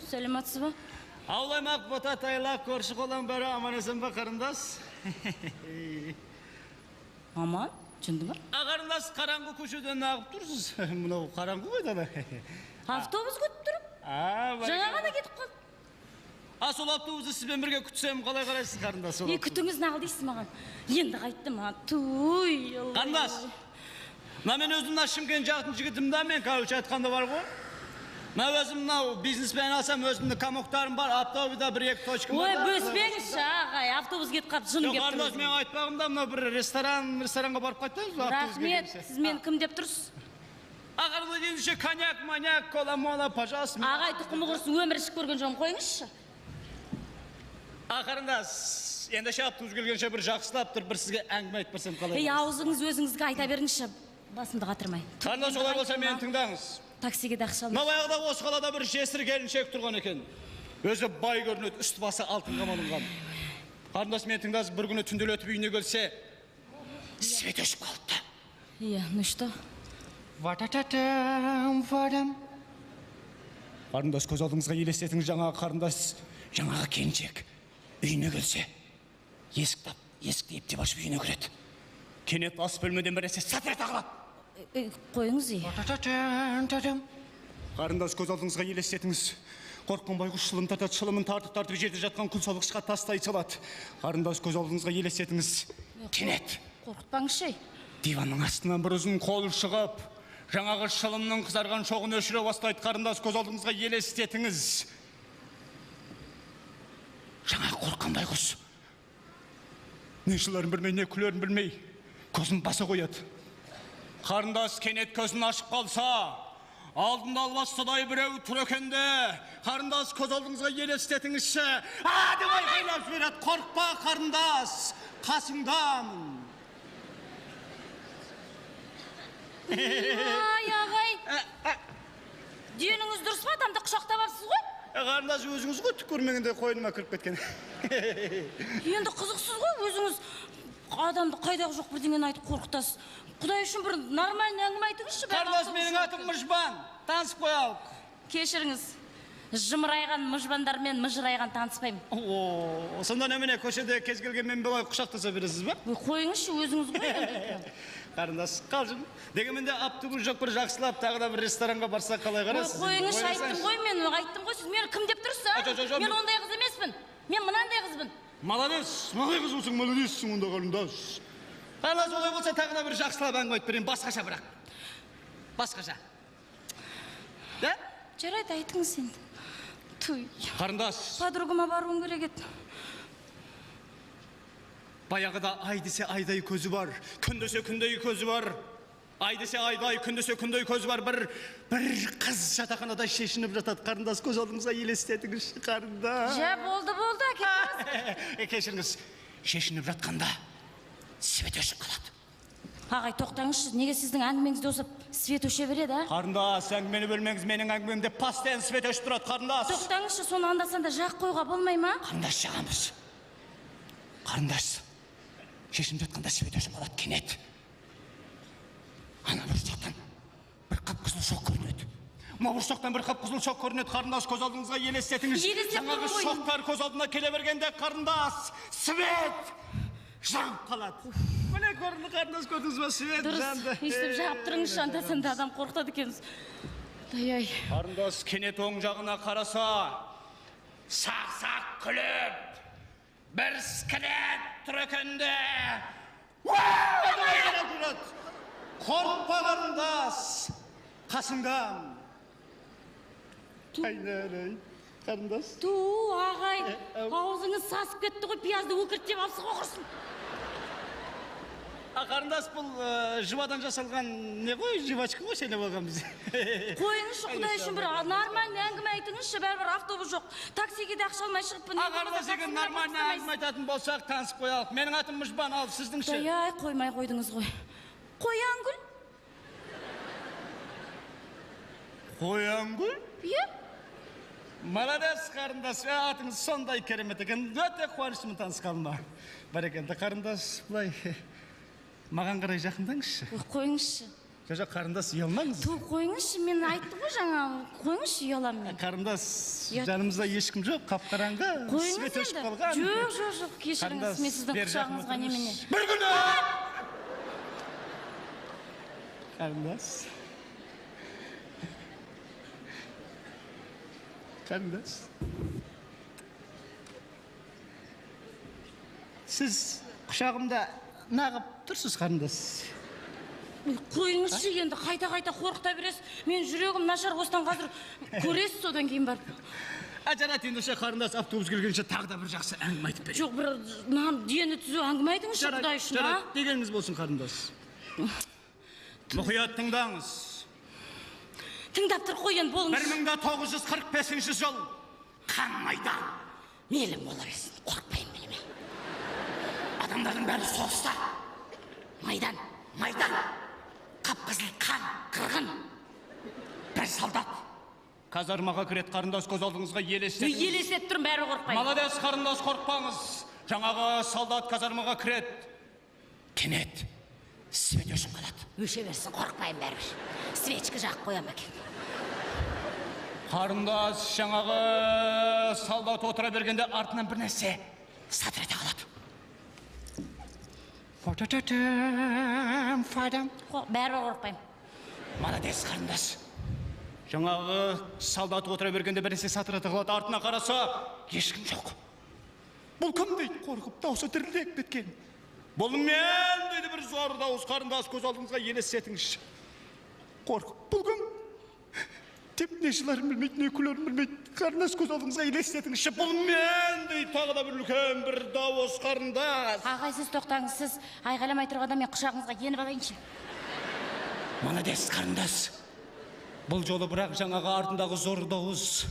Сәлеметсіз ба? Аулаймақ бота тайлақ көрші қолан бәрі аман есен ба қарындас? Аман, жынды ба? Қарындас қараңғы көшеден ағып тұрсыз. Мынау қараңғы қойда да. Автобус күтіп тұрып. Жаңа ғана кетіп қалды. Сол автобусты сізбен бірге күтсем қалай қарайсыз қарындас? Күтіңіз нағыл дейсіз маған. Енді қайттым. Туй. Қарындас, мен өзім Шымкент жақтың жігітімді мен кәуіш айтқанда бар ғой. Мен өзім бизнеспен алсам өзімді комоктарым бар, автобуста бір-екі точкам бар. Ой, бөспеңізші ағай, автобус кетіп қалды, жыным кеп тұрсыз. Қарындас, мен айтпағымда мына бір ресторанға барып қайтамыз. Рахмет, сіз мені кім деп тұрсыз? Ағарда деймізше коньяк, маньяк, кола-мола, пожалуйста. Ағай, тұқымы құрсын, өмір ішіп көрген жоғын қойыңызшы. Қарындас, ендеше автобус келгенше бір жақсылап тұр, бір сізге әңгіме айтып берсем қалай? Аузыңыз өзіңізге айта беріңізші, басымды қатырмай. Қарындас, олай болса мені тыңдаңыз. Таксиге де ақша алмай. Мағаяғда осы қалада бір жесір келіншек тұрған екен. Өзі бай көрінеді, үсті басы алтынға малынған. Қарындас, мені тыңдаңыз, бір күні түнделетіп үйіне келсе, свет өшіп қалыпты. Иә, ну что? Ватататам, вадам. Қарындас, көз алдыңызға елестетіңіз, жаңағы қарындас, жаңағы келіншек үйіне келсе, есікті ептеп ашып үйіне кіреді. Кенет ас бөлмеден бір нәрсе сатыр тағылады. Қойыңыз үй. Қарындас, көз алдыңызға елестетіңіз. Қорққан байғұс шылым тартады, шылымын тартып жерде жатқан құлсалғышқа тастай салады. Қарындас, көз алдыңызға елестетіңіз. Кенет қорқытпаңызшы. диванның астынан бір ұзын қол шығып, жаңағы шылымның қызарған шоғын өшіре бастайды. Қарындас, көз алдыңызға елестетіңіз. Жаңа қорққан байғұс не жыларын білмей, не күлерін білмей, көзін баса қояды. Қарындас, кенет көзін ашып қалса, алдында албастыдай біреу тұр екенде. Қарындас, көз алдыңызға елестетіңізші. Деп айқайлап жібереді. Қорықпа, қарындас, қасыңдамын. Ағай, деніңіз дұрыс па? Тамда құшақтап алсыз ғой? Қарындас, өзіңіз ғой түк көрмегенде қойныма кіріп кеткен. Енді қызықсыз ғой, өзіңіз адамды қайдағы жоқ бірдеңені айтып қорқытасыз. Құдай үшін бір нормальный әңгіме айтыңызшы. Қарындас, менің атым Мыжбан, танысып қоялық. Кешіріңіз, жымырайған мыжбандармен мыжырайған таныспаймын. Сонда немене көшеде кез келген мен былай құшақтаса бересіз ба? Қойыңызшы, өзіңіз ғой. Қарындас, қалжың. Дегенменде автобус жоқ, бір жақсылап тағы да бір ресторанға барсақ қалай қарасыз? Қойыңызшы, айттым ғой мен, айттым ғой, сіз мені кім деп тұрсыз? Мен ондай қыз емеспін. Мен мынандай қызбын. Молодец, мынандай қыз болсаң молодецсің онда қарындас. Қарындас, олай болса тағы да бір жақсылап әңгіме айтып берейін, басқаша бірақ. Басқаша. Да? Жарайды, айтыңыз енді. Туй. Қарындас. Подругама баруым керек еді. Баяғыда ай десе айдай көзі бар, күн десе күндей көзі бар. Ай десе айдай, күн десе күндей көзі бар. Бір қыз жатақханада шешініп жатады. Қарындас, көз алдыңызға елестетіңізші, қарындас. Жә, болды, әкеліңіз. Кешіріңіз, шешініп жатқанда свет өшіп қалады. Ағай, тоқтаңызшы, неге сіздің әңгімеңізде осы свет өше береді, а? Қарындас, әңгімені бөлмеңіз, менің әңгімемде пастен свет өшіп тұрады, қарындас. Тоқтаңызшы, соны анда-санда жақ қойға болмай ма? Қарындас, жағамыз. Қарындас, шешініп жатқанда свет өшіп қалады, кенет. Ана бұршақтан бір қап-қызыл шоқ көрінеді. Бұршақтан бір қап-қызыл шоқ көрінеді. Қарындас, көз алдыңызға елестетіңіз. Жаңағы шоқтар көз алдына келе бергенде, қарындас, свет жанып қалады. Міне көрінді, қарындас, көрдіңіз ба, свет жанды. Дұрыс, естіп жағып тұрыңызшы, анда-санда адам қорқытады екенсіз. Ай. Қарындас, кенет оң жағына қараса, сақ-сақ күліп, бір скелет тұр екенде. Қорықпа, қарындас, қасыңдамын. Айналай, қарындас. Ағай, аузыңыз сасып кетті ғой, пиязды өкірттеп алсыз ғой құрсын. Қарындас, бұл жывадан жасалған не ғой, жывачка ғой сеніп алған біз. Қойыңызшы, құдай үшін бір нормальный әңгіме айтыңызшы, бәрібір автобус жоқ. Таксиге де ақша алмай шығыппын. Қарындас, егер нормальный әңгіме айтатын болсақ, танысып қоялық. Менің атым Мыжбан, ал сіздің ше? Қоймай қойдыңыз ғой. Қояңгүл? Қояңгүл? Иә? Молодец, қарындас, атыңыз сондай керемет екен. Өте қуаныштымын танысқаныма. Бәрекелді, қарындас, бұлай маған қарай жақындаңызшы. Қойыңызшы. Жо, қарындас, ұялмаңыз. Ту қойыңызшы, мен айттым ғой жаңа, қойыңызшы, ұяламын мен. Қарындас, жанымызда ешкім жоқ, қап-қараңғы. Қойыңыз енді. Жоқ, кешіріңіз, мен сіздің құшағыңызға немене. Bir күні! Қарындас. Қарындас. Сіз құшағымда нағып тұрсыз, қарындас. Қойыңызшы енді, қайта қорқыта бересіз. Мен жүрегім нашар, осыдан қазір көресіз, содан кейін барып. Жарат, ендеше қарындас автобус келгенше тағы да бір жақсы әңгіме айтып берейін. Жоқ, бір дені түзу әңгіме айтыңызшы, Құдай үшін, а? Жарат, дегеніңіз болсын, қарындас. Мұқият тыңдаңыз. Тыңдап тұр, қой енді, болыңыз. 1945 жыл қан майдан. Мейлім бола берсін, қорқпайын білеме. Адамдардың бәрі соғыста. Майдан. Қап-қызыл қан, қырғын. Бір солдат. Казармаға кірет, қарындас, көз алдыңызға елестетіңіз. Елестет тұрмын, бәрі қорқпайын. Молодец, қарындас, қорқпаңыз. Жаңағы солдат казармаға кірет. Кенет свет өшіп қалады. Өше берсін, қорқпайын бәрібір. Свечка жағып қоям екен. Қарындас, жаңағы солдат отыра бергенде артынан бір нәрсе сатыр ете қалады. Бәрі қорқпайым. Молодец, қарындас. Жаңағы солдат отыра бергенде бір нәрсе сатыр ете қалады. Артына қараса, ешкім жоқ. Бұл кім дейді? Қорқып, дауысы дірілдеп кеткен. Бұл мен дейді, бір зор дауыс. Қарындас, көз алдыңызға елестетіңізші. Қорқып, бұл кім? Деп не жыларын білмейді, не күлерін білмейді. Қарындас, көз алдыңызға елестетіңізші. Бұл мен дейді, тағы да бір үлкен бір дауыс, қарындас. Ағай, сіз тоқтаңыз, сіз айғайламай тұрғанда мен құшағыңызға еніп алайыншы. Молодец, қарындас. Бұл жолы бірақ жаңағы артындағы зор дауыс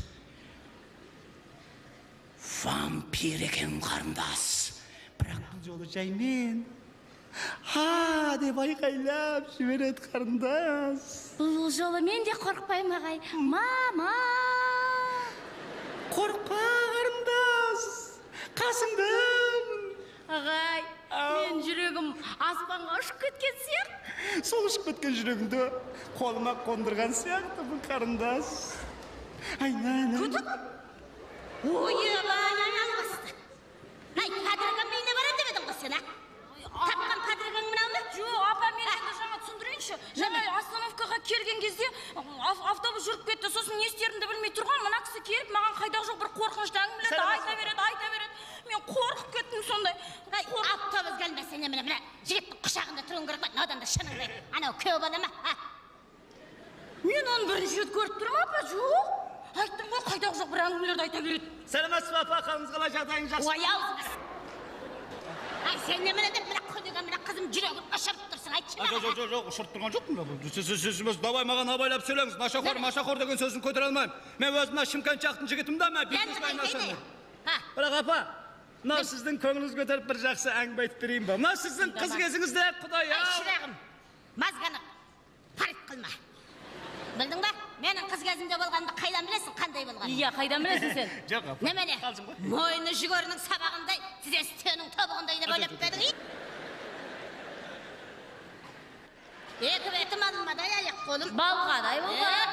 вампир екен, қарындас. Бірақ бұл жолы жаймен деп айқайлап жібереді, қарындас. Бұл жолы мен де қорқпайым, ағай. Мама! Қорқпа, қарындас. Қасыңдамын. Ағай, мен жүрегім аспанға ұшып кеткен сияқты. Сол ұшып кеткен жүрегімді қолыма қондырған сияқты бұл, қарындас. Айнан. Күтіп? Ойбай, айналбасты. Подругам үйіне барам деп едің ғой сен, а? Тапқан подругаң мынау ма? Жоқ, апа, мен енді жаңа түсіндірейінші. Жаңа остановкаға келген кезде автобус жүріп кетті. Сосын не істерімді білмей тұрған. Мына кісі келіп, маған қайдағы жоқ бір қорқынышты әңгімелерді айта береді. Мен қорқып кеттім сондай. Автобус келмесе немене, мына жігіттің құшағында тұруың керек па? Одан да шыныңды айт. Анау күйеу бала ма? Мен оны бірінші рет көріп тұрмын, апа, жоқ. Айттым ғой, қайдағы жоқ бір әңгімелерді айта береді. Сәлеметсіз бе, апа, қалыңыз қалай, жағдайыңыз жақсы? Ой, аузыңыз. Ай, сен немене деп мына құдыға мына қызым жүрегін ұшырып тұрсың, айтшы маған. Жоқ, ұшырып тұрған жоқпын. Давай маған абайлап сөйлеңіз. Нашақор деген сөзін көтере алмаймын. Мен өзім Шымкент жақтың жігітім да, мен бизнесмен насамын. Бірақ апа, мынау сіздің көңіліңіз көтеріп бір жақсы әңгіме айтып берейін ба? Мынау сіздің қыз кезіңізде, Құдай Ай, шырағым, мазғаны парит қылма. Білдің ба? Менің қыз кезімде болғанды қайдан білесің, қандай болғанды? Иә, қайдан білесің сен? Жоқ, апа. Немене? Мойны жүгерінің сабағындай, тізестенің тобығындай деп ойлап бердің. Екі бетім алынмадай, аяқ қолым. Балғадай болған.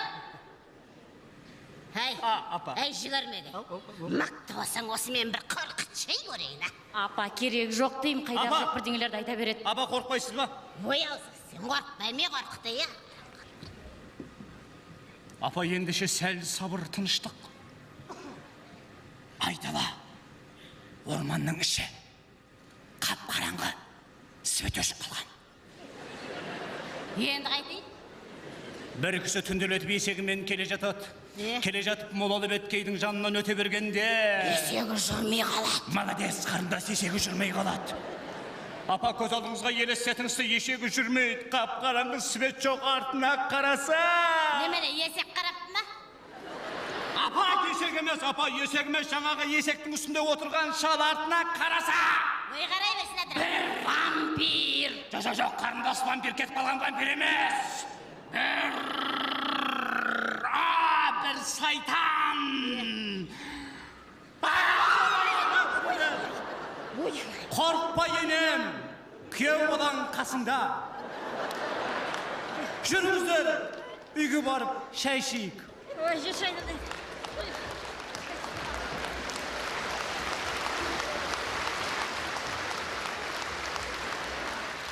Апа. Әй, жүгермеге. Мақты болсаң осы мен бір қорқытшай көрейін, а? Апа, керек жоқ деймін, қайдағы жоқ бірдеңелерді айта береді. Апа, қорқпайсыз ба? Ой, аузы, сен қорқпай, мен қорқыты, я? Апа, ендеше сәл сабыр, тыныштық. Айдала, орманның іші қап-қараңғы, свет өшіп қалған. Енді қайтайын? Бір кісі түнделетіп есегімен келе жатады. Келе жатып молалы беткейдің жанынан өте бергенде Есегі жүрмей қалады. Молодец, қарындас, есегі жүрмей қалады. Апа, көз алдыңызға елестетіңізді, есегі жүрмейді. Қап-қараңғы, свет жоқ, артына қараса. Немене, есек қарап ма? Апа, есек емес, апа, есек емес, жаңағы есектің үстінде отырған шал артына қараса. Ой, қарай берсін әдір. Бір вампир. Жоқ, қарындас, вампир кетіп қалған вампир емес. Бір сайтан. Қорқпа, енем, күйеу балаң қасыңда. Жүріңіздер, үйге барып шай ішейік. Ой, жешайды.